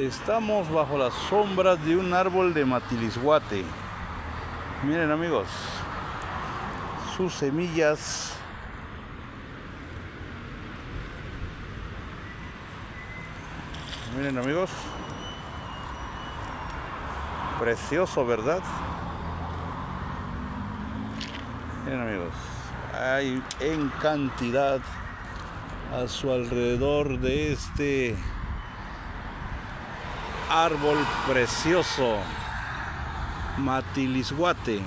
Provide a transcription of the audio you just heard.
Estamos bajo las sombras de un árbol de matilisguate. Miren, amigos, sus semillas. Miren, amigos, precioso, ¿verdad? Miren, amigos, hay en cantidad a su alrededor de este árbol precioso, matilisguate.